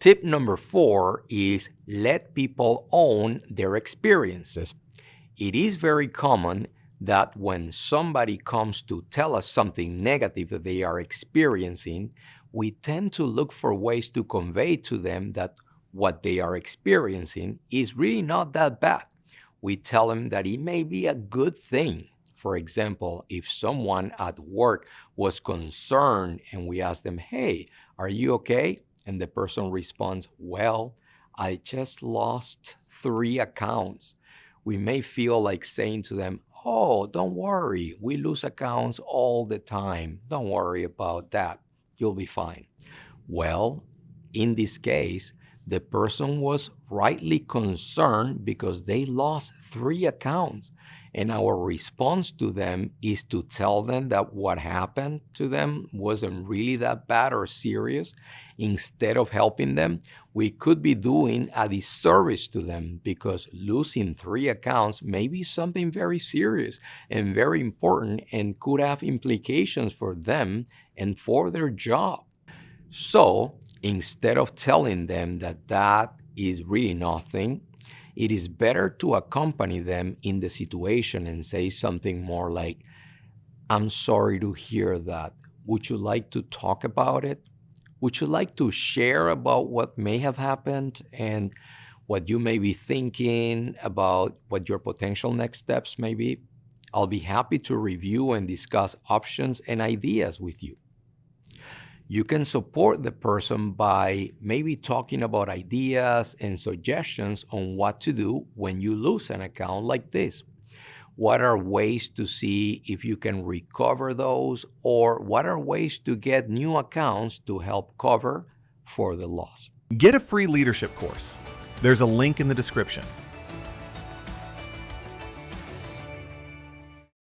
Tip number 4 is let people own their experiences. It is very common that when somebody comes to tell us something negative that they are experiencing, we tend to look for ways to convey to them that what they are experiencing is really not that bad. We tell them that it may be a good thing. For example, if someone at work was concerned and we ask them, hey, are you okay? And the person responds, well, I just lost 3 accounts. We may feel like saying to them, oh, don't worry, we lose accounts all the time. Don't worry about that. You'll be fine. Well, in this case, the person was rightly concerned because they lost 3 accounts. And our response to them is to tell them that what happened to them wasn't really that bad or serious. Instead of helping them, we could be doing a disservice to them because losing 3 accounts may be something very serious and very important and could have implications for them and for their job. So instead of telling them that that is really nothing, it is better to accompany them in the situation and say something more like, I'm sorry to hear that. Would you like to talk about it? Would you like to share about what may have happened and what you may be thinking about what your potential next steps may be? I'll be happy to review and discuss options and ideas with you. You can support the person by maybe talking about ideas and suggestions on what to do when you lose an account like this. What are ways to see if you can recover those, or what are ways to get new accounts to help cover for the loss? Get a free leadership course. There's a link in the description.